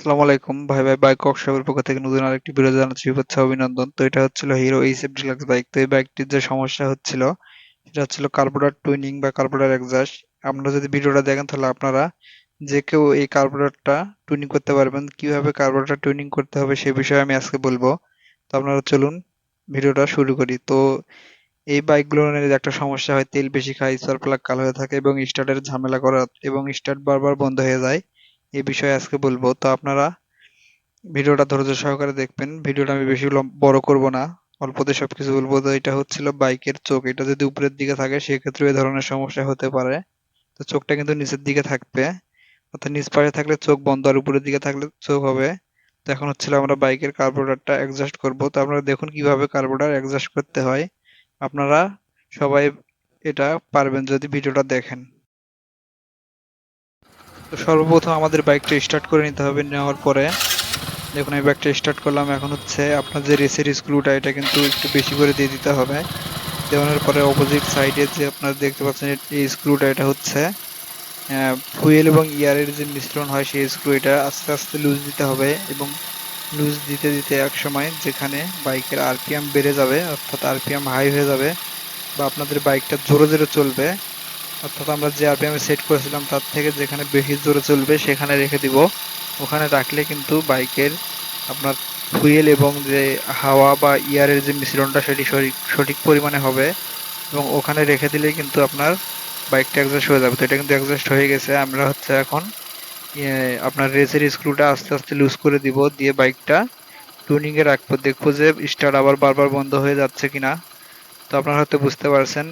আসসালামু আলাইকুম ভাই ভাই বাইক ওয়ার্কশপের পক্ষ থেকে নতুন আরেকটি ভিডিও জানাচ্ছি শুভেচ্ছা অভিনন্দন। তো এটা হচ্ছিল হিরো এইচএফ ডিলাক্স বাইক। তো এই বাইকটির যে সমস্যা হচ্ছিল সেটা হচ্ছিল কার্বোরেটর টুইনিং বা কার্বোরেটর এক্সস্ট। আপনারা যদি ভিডিওটা দেখেন তাহলে আপনারা যে কেউ এই কার্বোরেটরটা টুইনিং করতে পারবেন। কিভাবে কার্বোরেটর টুইনিং করতে হবে সে বিষয়ে আমি আজকে বলবো। তো আপনারা চলুন ভিডিওটা শুরু করি। তো এই বাইকগুলোর একটা সমস্যা হয়, তেল বেশি খায়, স্পার্ক প্লাগ কালো হয়ে থাকে এবং স্টার্টের ঝামেলা করা এবং স্টার্ট বারবার বন্ধ হয়ে যায়। এই বিষয়ে আজকে বলবো। তো আপনারা ভিডিওটা ধৈর্য সহকারে দেখবেন। ভিডিওটা আমি বেশি বড় করব না, অল্পতে সবকিছু বলবো। তো এটা হচ্ছিল বাইকের চোখ, এটা যদি উপরের দিকে থাকে সেক্ষেত্রে এই ধরনের সমস্যা হতে পারে। তো চোখটা কিন্তু নিচের দিকে থাকবে, অর্থাৎ নিচ পাশে থাকলে চোখ বন্ধ আর উপরের দিকে থাকলে চোখ হবে। তো এখন হচ্ছিল আমরা বাইকের কার্বোরেটরটা অ্যাডজাস্ট করব। তো আপনারা দেখুন কিভাবে কার্বোরেটর অ্যাডজাস্ট করতে হয়। আপনারা সবাই এটা পারবেন যদি ভিডিওটা দেখেন। তো সর্বপ্রথম আমাদের বাইকটা স্টার্ট করে নিতে হবে। নেওয়ার পরে দেখুন আমি ব্যাগটা স্টার্ট করলাম। এখন হচ্ছে আপনার যে রেসের স্ক্রুটা এটা কিন্তু একটু বেশি করে দিয়ে দিতে হবে। দেওয়ানোর পরে অপোজিট সাইডে যে আপনারা দেখতে পাচ্ছেন এই স্ক্রুটা, এটা হচ্ছে ফুয়েল এবং এয়ারের যে মিশ্রণ হয় সেই স্ক্রু। এটা আস্তে আস্তে লুজ দিতে হবে এবং লুজ দিতে দিতে এক সময় যেখানে বাইকের আরপিএম বেড়ে যাবে, অর্থাৎ আরপিএম হাই হয়ে যাবে বা আপনাদের বাইকটা জোরে জোরে চলবে, অর্থাৎ আমরা যে আরপিএম সেট করেছিলাম তার থেকে যেখানে বেশি জোরে চলবে সেখানে রেখে দিব। ওখানে রাখলে কিন্তু বাইকের আপনার ফুয়েল এবং যে হাওয়া বা এয়ারের যে মিশ্রণটা সেটি সঠিক পরিমাণে হবে এবং ওখানে রেখে দিলেই কিন্তু আপনার বাইকটা অ্যাডজাস্ট হয়ে যাবে। তো এটা কিন্তু অ্যাডজাস্ট হয়ে গেছে। আমরা হচ্ছে এখন আপনার রেসের স্ক্রুটা আস্তে আস্তে লুজ করে দিব, দিয়ে বাইকটা টুনিং এ রাখবো। দেখবো যে স্টার্ট আবার বারবার বন্ধ হয়ে যাচ্ছে কিনা। তো আপনারা হয়তো বুঝতে পারছেন,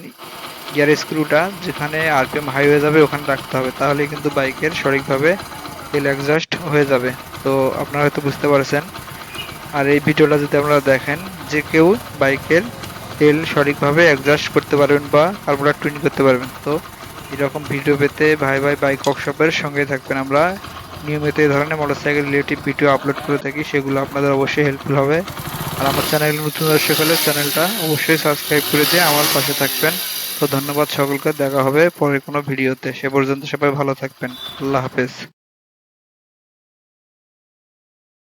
গিয়ার স্ক্রুটা যেখানে আরপিএম হাই হয়ে যাবে ওখানে রাখতে হবে, তাহলে কিন্তু বাইকের সঠিকভাবে তেল অ্যাডজাস্ট হয়ে যাবে। তো আপনারা হয়তো বুঝতে পারছেন। আর এই ভিডিওটা যদি আপনারা দেখেন, যে কেউ বাইকের তেল সঠিকভাবে অ্যাডজাস্ট করতে পারবেন বা কার্বোরেটর টুইন করতে পারবেন। তো এরকম ভিডিও পেতে ভাই ভাই বাইক ওয়ার্কশপের সঙ্গে থাকবেন। আমরা নিয়মিত এই ধরনের মোটরসাইকেল রিলেটিভ ভিডিও আপলোড করে থাকি, সেগুলো আপনাদের অবশ্যই হেল্পফুল হবে। আর আমার চ্যানেল নতুন দর্শক হলে চ্যানেলটা অবশ্যই সাবস্ক্রাইব করে দিয়ে আমার পাশে থাকবেন। তো ধন্যবাদ সকলকে, দেখা হবে পরের কোনো ভিডিওতে। সে পর্যন্ত সবাই ভালো থাকবেন। আল্লাহ হাফেজ।